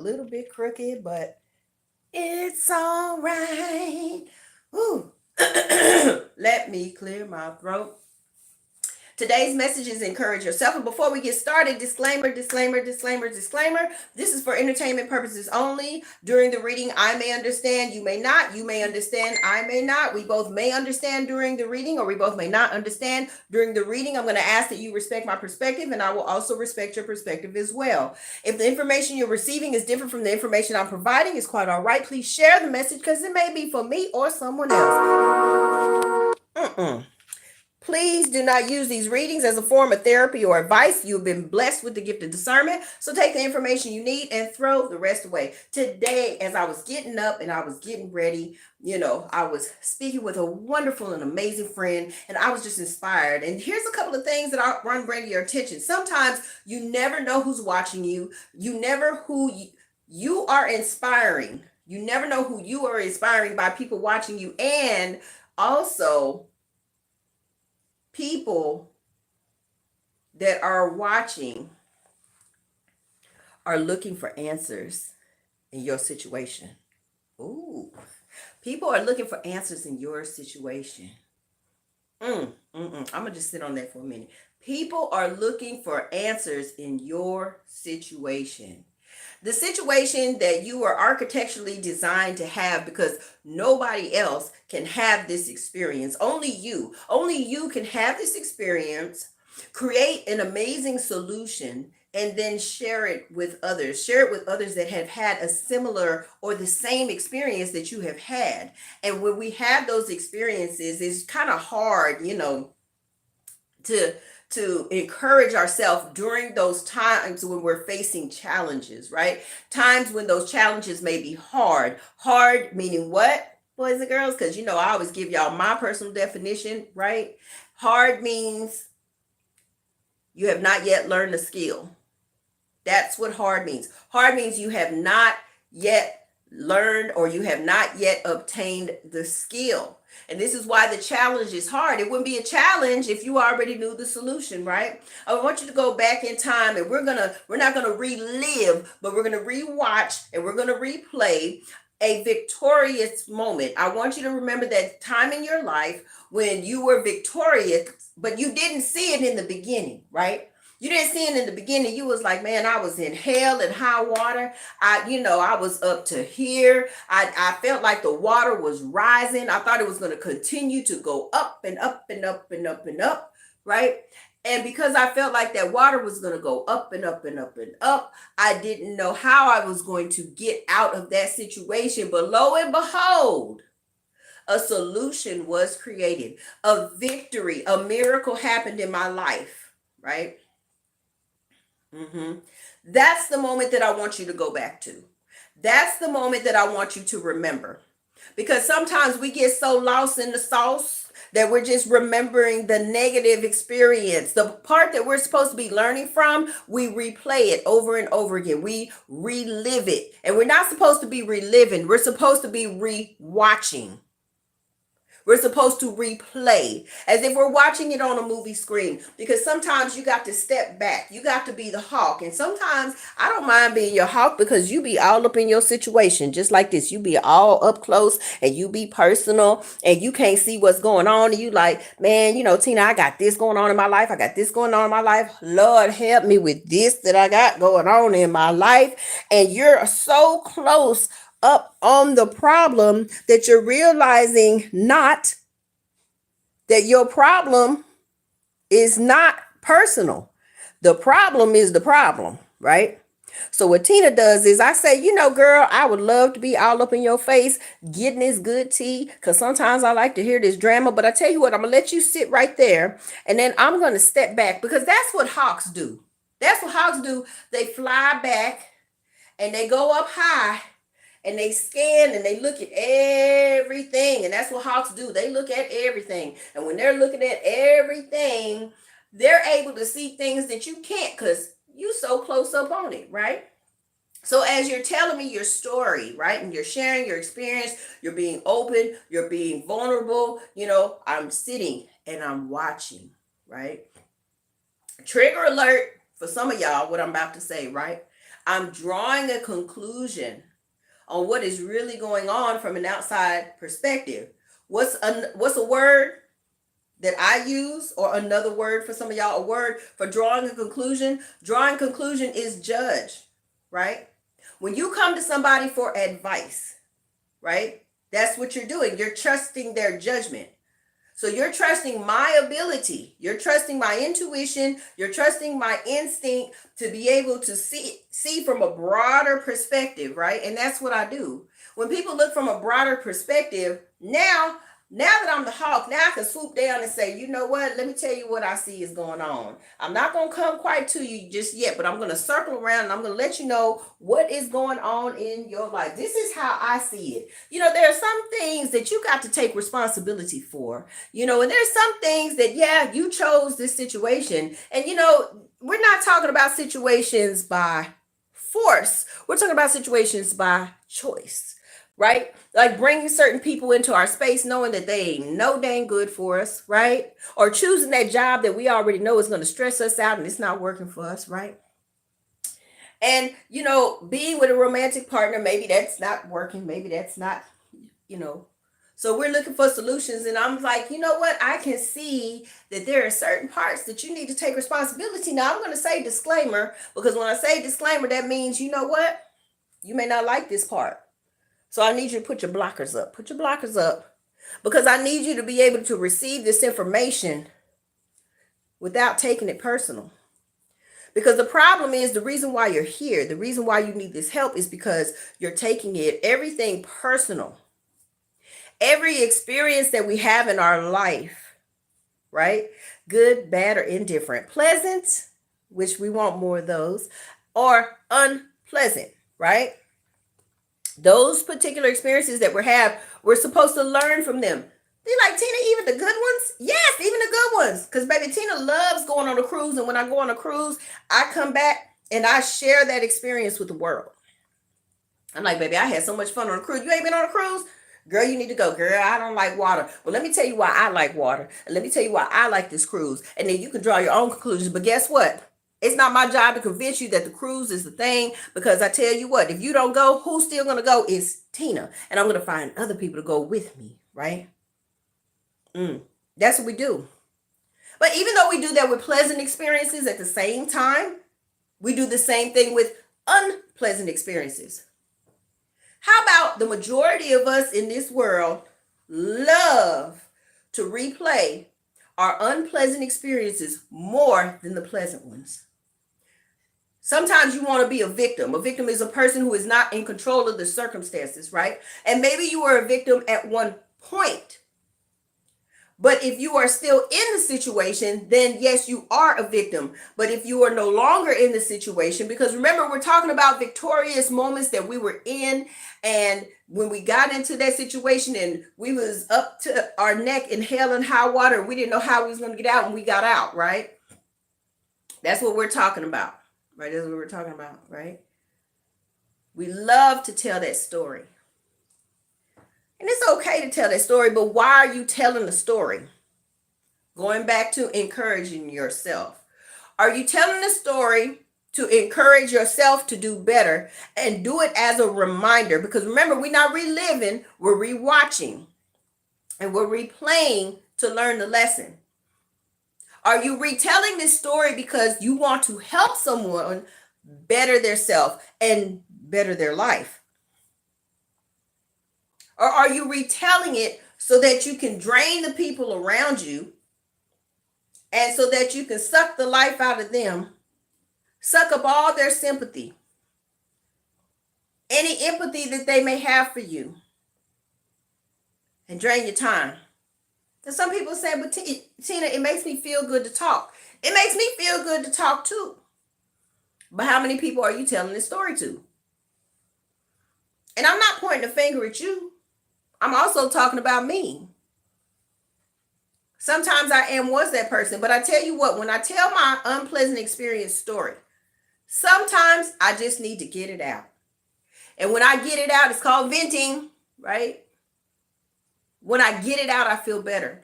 A little bit crooked, but it's all right. Ooh. Let me clear my throat. Today's message is encourage yourself. And before we get started, disclaimer, disclaimer, disclaimer, disclaimer. This is for entertainment purposes only. During the reading, I may understand, you may not. You may understand, I may not. We both may understand during the reading, or we both may not understand during the reading. I'm going to ask that you respect my perspective, and I will also respect your perspective as well. If the information you're receiving is different from the information I'm providing, it's quite all right. Please share the message because it may be for me or someone else. Please do not use these readings as a form of therapy or advice. You've been blessed with the gift of discernment. So take the information you need and throw the rest away. Today, as I was getting up and I was getting ready, I was speaking with a wonderful and amazing friend, and I was just inspired. And here's a couple of things that I want to bring to your attention. Sometimes you never know who's watching you. You are inspiring. You never know who you are inspiring by people watching you, and also people that are watching are looking for answers in your situation. Ooh, people are looking for answers in your situation. I'm gonna just sit on that for a minute. People are looking for answers in your situation. The situation that you are architecturally designed to have, because nobody else can have this experience. Only you can have this experience, create an amazing solution, and then share it with others. Share it with others that have had a similar or the same experience that you have had. And when we have those experiences, it's kind of hard, to encourage ourselves during those times when we're facing challenges, right? Times when those challenges may be hard meaning what, boys and girls? Because I always give y'all my personal definition, right? Hard means you have not yet learned a skill. That's what hard means. Hard means you have not yet learned, or you have not yet obtained the skill. And this is why the challenge is hard. It wouldn't be a challenge if you already knew the solution, right? I want you to go back in time, and we're not gonna relive, but we're gonna rewatch and we're gonna replay a victorious moment. I want you to remember that time in your life when you were victorious, but you didn't see it in the beginning, right? You didn't see it in the beginning. You was like, man, I was in hell and high water. I was up to here. I felt like the water was rising. I thought it was going to continue to go up and up and up and up and up, right? And because I felt like that water was going to go up and up and up and up, I didn't know how I was going to get out of that situation. But lo and behold, a solution was created. A victory, a miracle happened in my life, right? hmm That's the moment that I want you to go back to. That's the moment that I want you to remember. Because sometimes we get so lost in the sauce that we're just remembering the negative experience. The part that we're supposed to be learning from, we replay it over and over again. We relive it. And we're not supposed to be reliving, we're supposed to be rewatching. We're supposed to replay as if we're watching it on a movie screen, because sometimes you got to step back. You got to be the hawk. And sometimes I don't mind being your hawk, because you be all up in your situation just like this. You be all up close and you be personal and you can't see what's going on. And you like, man, Tina, I got this going on in my life. I got this going on in my life. Lord, help me with this that I got going on in my life. And you're so close up on the problem that you're realizing not that your problem is not personal. The problem is the problem, right? So what Tina does is I say, girl, I would love to be all up in your face, getting this good tea, because sometimes I like to hear this drama. But I tell you what, I'm going to let you sit right there, and then I'm going to step back, because that's what hawks do. That's what hawks do. They fly back and they go up high and they scan and they look at everything. And that's what hawks do. They look at everything. And when they're looking at everything, they're able to see things that you can't, because you so close up on it, right? So as you're telling me your story, right, and you're sharing your experience, you're being open, you're being vulnerable, I'm sitting and I'm watching, right? Trigger alert for some of y'all, what I'm about to say, right? I'm drawing a conclusion on what is really going on from an outside perspective. What's a word that I use, or another word for some of y'all, a word for drawing a conclusion? Drawing conclusion is judge, right? When you come to somebody for advice, right? That's what you're doing. You're trusting their judgment. So you're trusting my ability, you're trusting my intuition, you're trusting my instinct to be able to see from a broader perspective, right? And that's what I do. When people look from a broader perspective, now that I'm the hawk, now I can swoop down and say, you know what? Let me tell you what I see is going on. I'm not going to come quite to you just yet, but I'm going to circle around and I'm going to let you know what is going on in your life. This is how I see it. There are some things that you got to take responsibility for, and there's some things that, yeah, you chose this situation. And, we're not talking about situations by force. We're talking about situations by choice, right? Like bringing certain people into our space knowing that they ain't no dang good for us, right? Or choosing that job that we already know is going to stress us out and it's not working for us, right? And, being with a romantic partner, maybe that's not working. Maybe that's not, So we're looking for solutions. And I'm like, you know what? I can see that there are certain parts that you need to take responsibility. Now, I'm going to say disclaimer, because when I say disclaimer, that means, you know what? You may not like this part. So I need you to put your blockers up. Put your blockers up, because I need you to be able to receive this information without taking it personal. Because the problem is, the reason why you're here, the reason why you need this help is because you're taking everything personal. Every experience that we have in our life, right? Good, bad, or indifferent. Pleasant, which we want more of those, or unpleasant, right? Those particular experiences that we're supposed to learn from them. They're like, Tina, even the good ones? Yes, even the good ones. Because baby, Tina loves going on a cruise. And when I go on a cruise, I come back and I share that experience with the world. I'm like, baby, I had so much fun on a cruise. You ain't been on a cruise? Girl, you need to go. Girl, I don't like water. But let me tell you why I like water. And let me tell you why I like this cruise. And then you can draw your own conclusions. But guess what? It's not my job to convince you that the cruise is the thing, because I tell you what, if you don't go, who's still going to go is Tina. And I'm going to find other people to go with me, right? That's what we do. But even though we do that with pleasant experiences, at the same time, we do the same thing with unpleasant experiences. How about the majority of us in this world love to replay our unpleasant experiences more than the pleasant ones? Sometimes you want to be a victim. A victim is a person who is not in control of the circumstances, right? And maybe you were a victim at one point. But if you are still in the situation, then yes, you are a victim. But if you are no longer in the situation, because remember, we're talking about victorious moments that we were in. And when we got into that situation and we was up to our neck in hell and high water, we didn't know how we was going to get out, and we got out, right? That's what we're talking about, right? That's what we're talking about, right? We love to tell that story. And it's okay to tell that story, but why are you telling the story? Going back to encouraging yourself. Are you telling the story to encourage yourself to do better and do it as a reminder? Because remember, we're not reliving, we're rewatching and we're replaying to learn the lesson. Are you retelling this story because you want to help someone better themselves and better their life? Or are you retelling it so that you can drain the people around you and so that you can suck the life out of them, suck up all their sympathy, any empathy that they may have for you, and drain your time? And some people say, but Tina, it makes me feel good to talk. It makes me feel good to talk too. But how many people are you telling this story to? And I'm not pointing a finger at you. I'm also talking about me. Sometimes I was that person, but I tell you what, when I tell my unpleasant experience story, sometimes I just need to get it out. And when I get it out, it's called venting, right? When I get it out, I feel better.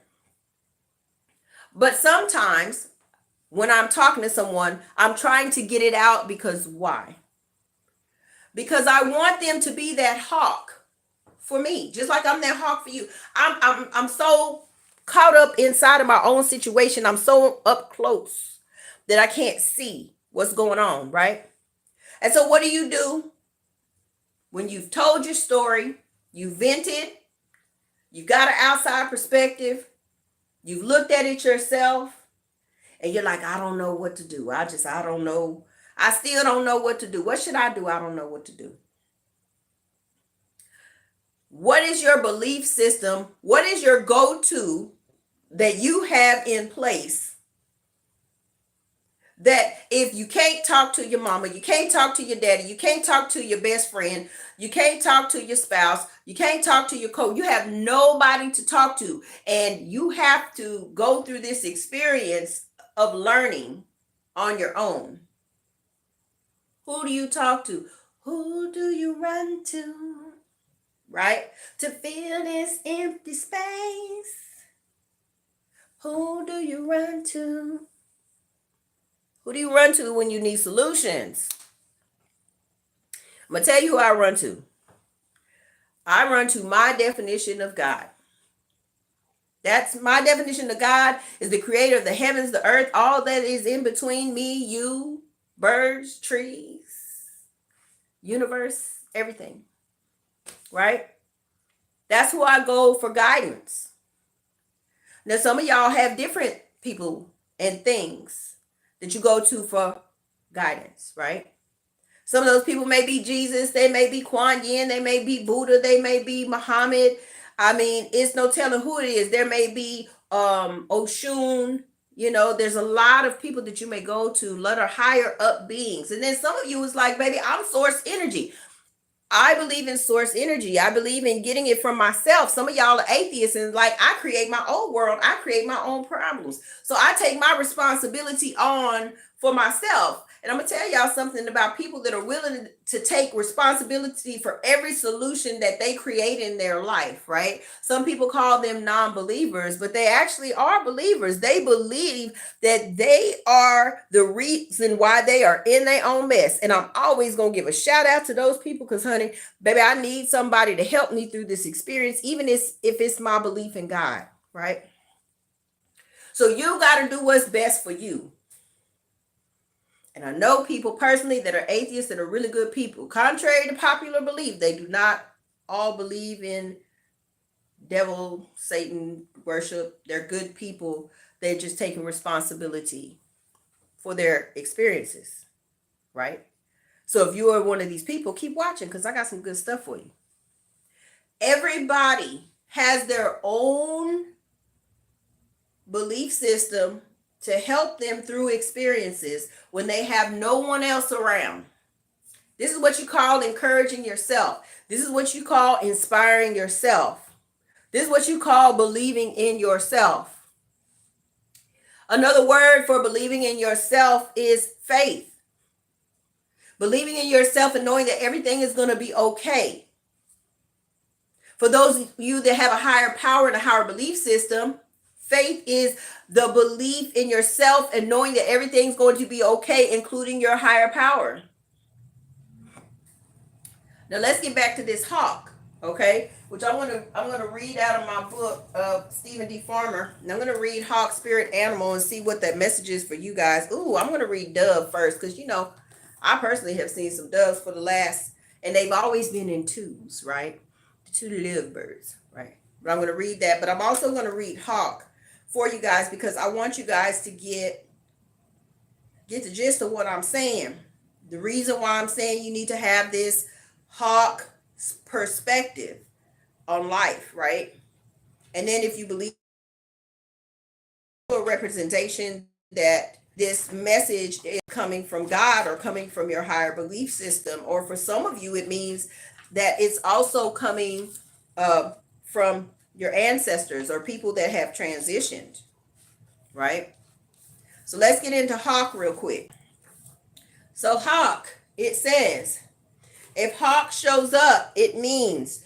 But sometimes when I'm talking to someone, I'm trying to get it out because why? because I want them to be that hawk for me, just like I'm that hawk for you. I'm so caught up inside of my own situation. I'm so up close that I can't see what's going on, right? And so what do? When you've told your story, you vented, you've got an outside perspective, you've looked at it yourself, and you're like, I don't know what to do. I don't know. I still don't know what to do. What should I do? I don't know what to do. What is your belief system? What is your go-to that you have in place that if you can't talk to your mama, you can't talk to your daddy, you can't talk to your best friend, you can't talk to your spouse, you can't talk to your coach, you have nobody to talk to, and you have to go through this experience of learning on your own. Who do you talk to? Who do you run to? Right? To fill this empty space. Who do you run to? Who do you run to when you need solutions? I'm going to tell you who I run to. I run to my definition of God. That's my definition of God, is the creator of the heavens, the earth, all that is in between me, you, birds, trees, universe, everything. Right? That's who I go for guidance. Now, some of y'all have different people and things that you go to for guidance, right? Some of those people may be Jesus, they may be Kuan Yin, they may be Buddha, they may be Muhammad. I mean, it's no telling who it is. There may be Oshun. You know, there's a lot of people that you may go to, lot of higher up beings. And then some of you is like, baby, I'm source energy. I believe in source energy. I believe in getting it from myself. Some of y'all are atheists and like, I create my own world. I create my own problems. So I take my responsibility on for myself. And I'm going to tell y'all something about people that are willing to take responsibility for every solution that they create in their life, right? Some people call them non-believers, but they actually are believers. They believe that they are the reason why they are in their own mess. And I'm always going to give a shout out to those people because, honey, baby, I need somebody to help me through this experience, even if it's my belief in God, right? So you got to do what's best for you. And I know people personally that are atheists that are really good people. Contrary to popular belief, they do not all believe in devil, Satan worship. They're good people. They're just taking responsibility for their experiences, right? So if you are one of these people, keep watching because I got some good stuff for you. Everybody has their own belief system to help them through experiences when they have no one else around. This is what you call encouraging yourself. This is what you call inspiring yourself. This is what you call believing in yourself. Another word for believing in yourself is faith. Believing in yourself and knowing that everything is going to be okay. For those of you that have a higher power and a higher belief system, faith is the belief in yourself and knowing that everything's going to be okay, including your higher power. Now let's get back to this hawk, okay? Which I'm gonna read out of my book of Stephen D. Farmer. And I'm gonna read Hawk, Spirit, Animal, and see what that message is for you guys. Ooh, I'm gonna read Dove first, because you know, I personally have seen some doves for the last, and they've always been in twos, right? The two live birds, right? But I'm gonna read that, but I'm also gonna read Hawk for you guys because I want you guys to get the gist of what I'm saying. The reason why I'm saying you need to have this hawk perspective on life, right? And then if you believe a representation that this message is coming from God or coming from your higher belief system, or for some of you, it means that it's also coming from your ancestors or people that have transitioned, right? So let's get into Hawk real quick. So Hawk, it says, if Hawk shows up, it means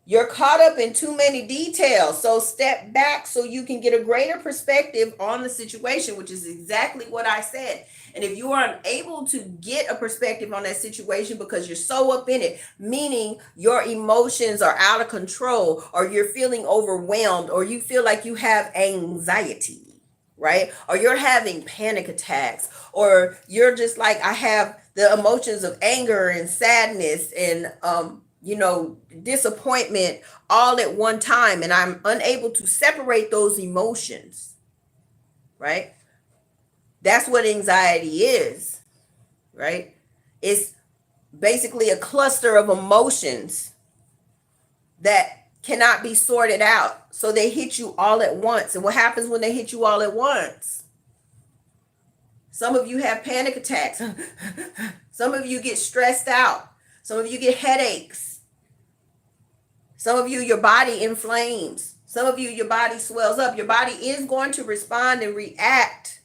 You're caught up in too many details. So step back so you can get a greater perspective on the situation, which is exactly what I said. And if you are unable to get a perspective on that situation because you're so up in it, meaning your emotions are out of control, or you're feeling overwhelmed, or you feel like you have anxiety, right? Or you're having panic attacks, or you're just like, I have the emotions of anger and sadness and disappointment all at one time, and I'm unable to separate those emotions, right? That's what anxiety is, right? It's basically a cluster of emotions that cannot be sorted out. So they hit you all at once. And what happens when they hit you all at once? Some of you have panic attacks. Some of you get stressed out. Some of you get headaches. Some of you, your body inflames. Some of you, your body swells up. Your body is going to respond and react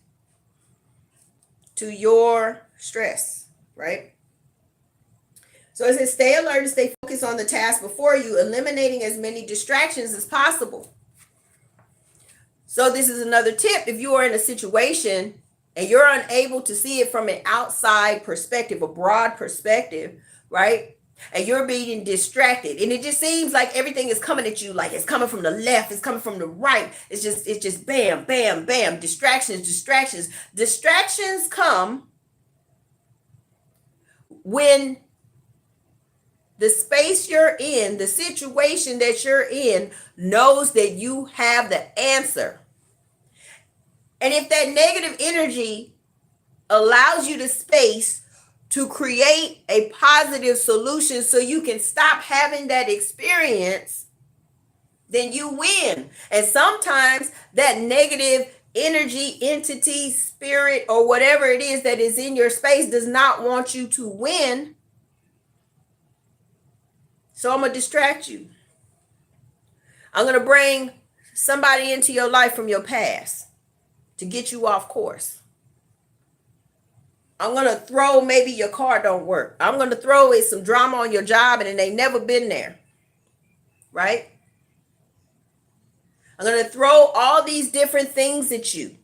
to your stress, right? So it says, stay alert and stay focused on the task before you, eliminating as many distractions as possible. So this is another tip. If you are in a situation and you're unable to see it from an outside perspective, a broad perspective, right? And you're being distracted, and it just seems like everything is coming at you, like it's coming from the left, it's coming from the right. It's just bam, bam, bam, distractions come when the space you're in, the situation that you're in, knows that you have the answer. And if that negative energy allows you the space to create a positive solution so you can stop having that experience, then you win. And sometimes that negative energy, entity, spirit, or whatever it is that is in your space does not want you to win. So I'm going to distract you. I'm going to bring somebody into your life from your past to get you off course. I'm going to throw, maybe your car don't work. I'm going to throw in some drama on your job and they never been there, right? I'm going to throw all these different things at you.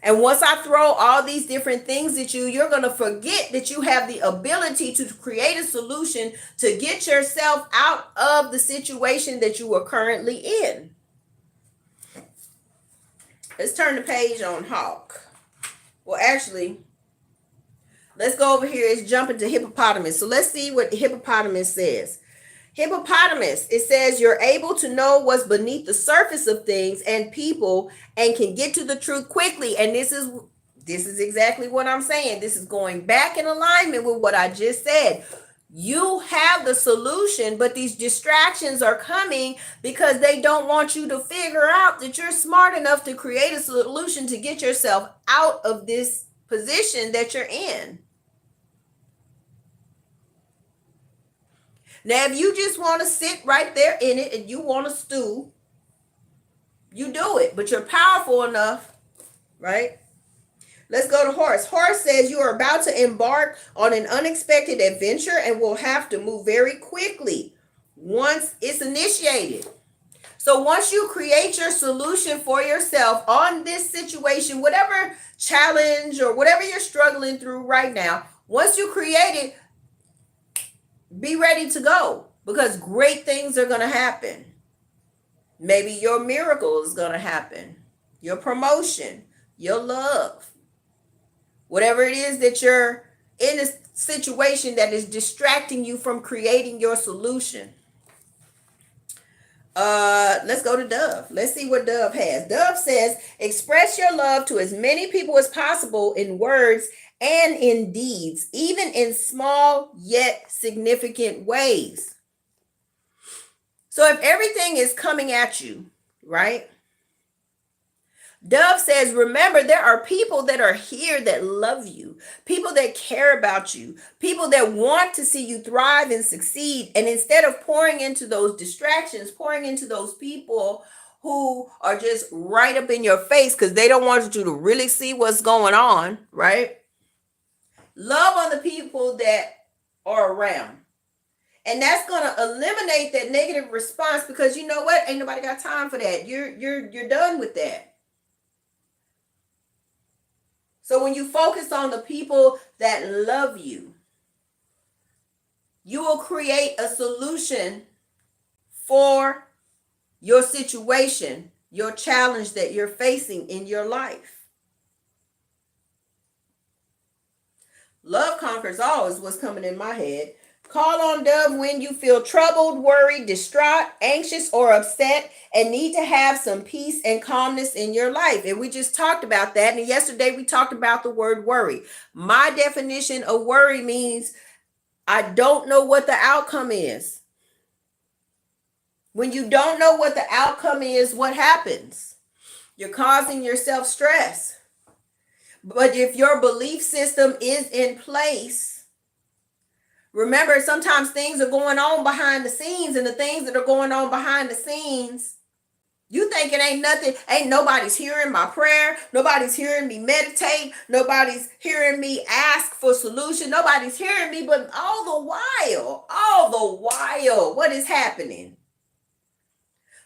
And once I throw all these different things at you, you're going to forget that you have the ability to create a solution to get yourself out of the situation that you are currently in. Let's turn the page on Hawk. Well, actually, let's go over here. It's jumping to hippopotamus. So let's see what hippopotamus says. Hippopotamus, it says you're able to know what's beneath the surface of things and people and can get to the truth quickly. And this is exactly what I'm saying. This is going back in alignment with what I just said. You have the solution, but these distractions are coming because they don't want you to figure out that you're smart enough to create a solution to get yourself out of this position that you're in. Now, if you just want to sit right there in it and you want to stew, you do it, but you're powerful enough, right? Let's go to Horse. Horse says you are about to embark on an unexpected adventure and will have to move very quickly once it's initiated. So once you create your solution for yourself on this situation, whatever challenge or whatever you're struggling through right now, once you create it, be ready to go, because great things are going to happen. Maybe your miracle is going to happen, your promotion, your love, whatever it is that you're in a situation that is distracting you from creating your solution. Let's go to Dove. Let's see what Dove has. Dove says, express your love to as many people as possible in words and in deeds, even in small yet significant ways. So if everything is coming at you, right? Dove says, remember, there are people that are here that love you, people that care about you, people that want to see you thrive and succeed. And instead of pouring into those distractions, pouring into those people who are just right up in your face because they don't want you to really see what's going on, right? Love on the people that are around. And that's gonna eliminate that negative response, because you know what? Ain't nobody got time for that. You're done with that. So when you focus on the people that love you, you will create a solution for your situation, your challenge that you're facing in your life. Love conquers all is what's coming in my head. Call on Dove when you feel troubled, worried, distraught, anxious, or upset, and need to have some peace and calmness in your life. And we just talked about that. And yesterday we talked about the word worry. My definition of worry means I don't know what the outcome is. When you don't know what the outcome is, what happens? You're causing yourself stress. But if your belief system is in place, remember, sometimes things are going on behind the scenes, and the things that are going on behind the scenes, you think it ain't nothing. Ain't nobody's hearing my prayer. Nobody's hearing me meditate. Nobody's hearing me ask for solution. Nobody's hearing me, but all the while, what is happening?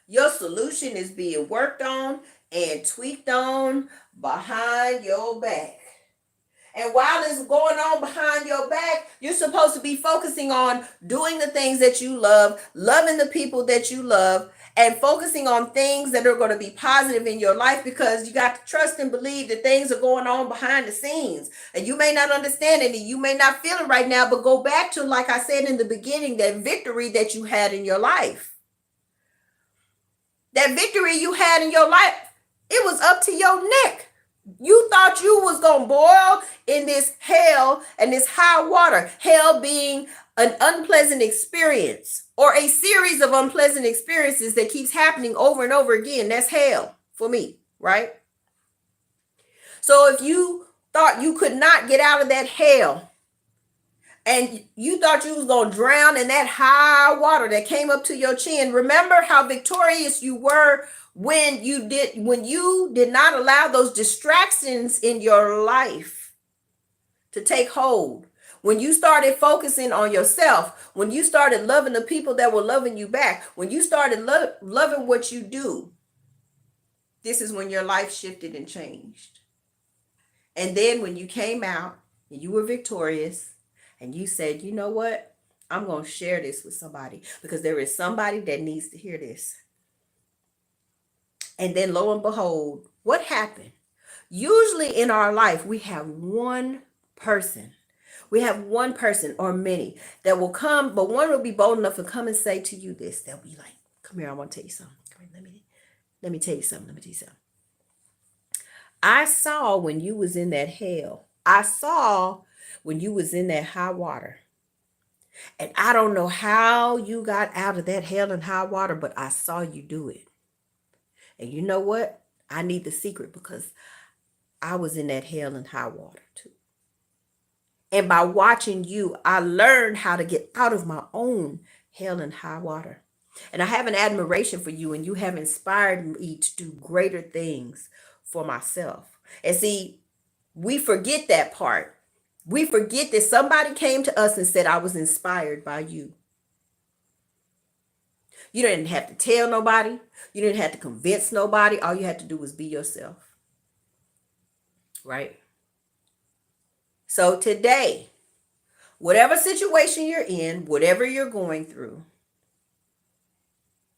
Your solution is being worked on and tweaked on behind your back. And while it's going on behind your back, you're supposed to be focusing on doing the things that you love, loving the people that you love, and focusing on things that are going to be positive in your life, because you got to trust and believe that things are going on behind the scenes. And you may not understand it, and you may not feel it right now, but go back to, like I said in the beginning, that victory that you had in your life. That victory you had in your life, it was up to your neck. You thought you was going to boil in this hell and this high water. Hell being an unpleasant experience, or a series of unpleasant experiences that keeps happening over and over again. That's hell for me, right? So if you thought you could not get out of that hell, and you thought you was going to drown in that high water that came up to your chin, remember how victorious you were when you did not allow those distractions in your life to take hold. When you started focusing on yourself, when you started loving the people that were loving you back, when you started loving what you do, this is when your life shifted and changed. And then when you came out and you were victorious, and you said, you know what? I'm going to share this with somebody, because there is somebody that needs to hear this. And then lo and behold, what happened? Usually in our life, we have one person. We have one person or many that will come, but one will be bold enough to come and say to you this. They'll be like, come here, I want to tell you something. Come here, let me tell you something. Let me tell you something. I saw when you was in that hell. I saw when you was in that high water. And I don't know how you got out of that hell and high water, but I saw you do it. And you know what? I need the secret, because I was in that hell and high water too. And by watching you, I learned how to get out of my own hell and high water. And I have an admiration for you, and you have inspired me to do greater things for myself. And see, we forget that part. We forget that somebody came to us and said, I was inspired by you. You didn't have to tell nobody. You didn't have to convince nobody. All you had to do was be yourself. Right? So today, whatever situation you're in, whatever you're going through,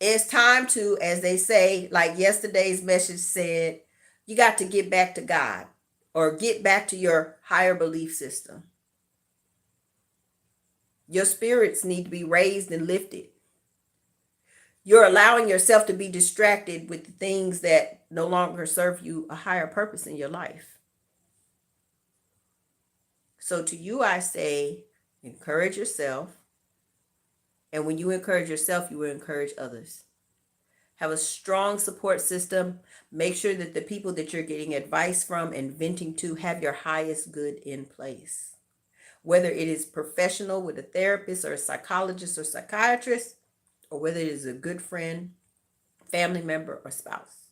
it's time to, as they say, like yesterday's message said, you got to get back to God, or get back to your higher belief system. Your spirits need to be raised and lifted. You're allowing yourself to be distracted with the things that no longer serve you a higher purpose in your life. So to you, I say, encourage yourself. And when you encourage yourself, you will encourage others. Have a strong support system. Make sure that the people that you're getting advice from and venting to have your highest good in place. Whether it is professional with a therapist or a psychologist or psychiatrist, or whether it is a good friend, family member, or spouse.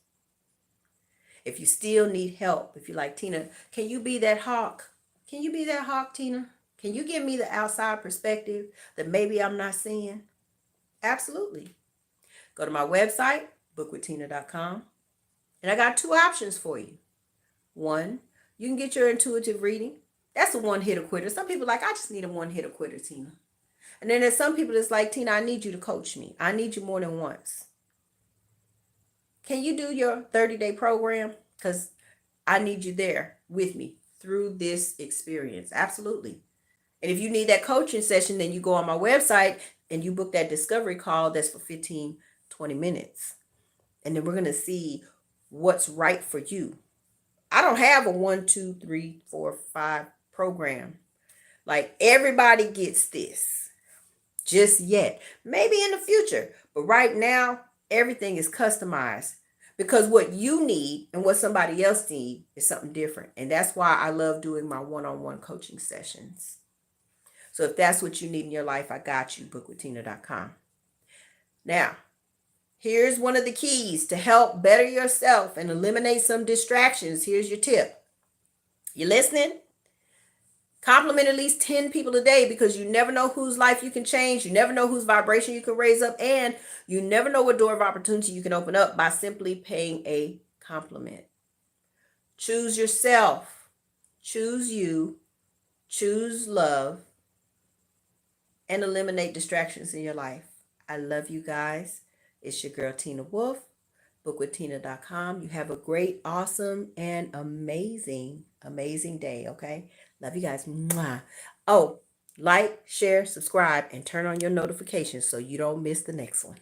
If you still need help, if you're like, Tina, can you be that hawk? Can you be that hawk, Tina? Can you give me the outside perspective that maybe I'm not seeing? Absolutely. Go to my website, bookwithtina.com, and I got two options for you. One, you can get your intuitive reading. That's a one-hitter quitter. Some people are like, I just need a one-hitter quitter, Tina. And then there's some people that's like, Tina, I need you to coach me. I need you more than once. Can you do your 30-day program? Because I need you there with me through this experience. Absolutely. And if you need that coaching session, then you go on my website and you book that discovery call that's for 15, 20 minutes. And then we're going to see what's right for you. I don't have a 1, 2, 3, 4, 5 program. Like everybody gets this just yet. Maybe in the future. But right now, everything is customized because what you need and what somebody else needs is something different. And that's why I love doing my one-on-one coaching sessions. So if that's what you need in your life, I got you, bookwithtina.com. Now, here's one of the keys to help better yourself and eliminate some distractions. Here's your tip. You listening? Compliment at least 10 people a day because you never know whose life you can change. You never know whose vibration you can raise up. And you never know what door of opportunity you can open up by simply paying a compliment. Choose yourself. Choose you. Choose love. And eliminate distractions in your life. I love you guys. It's your girl, Tina Wolf, bookwithtina.com. You have a great, awesome, and amazing day, okay? Love you guys. Mwah. Oh, like, share, subscribe, and turn on your notifications so you don't miss the next one.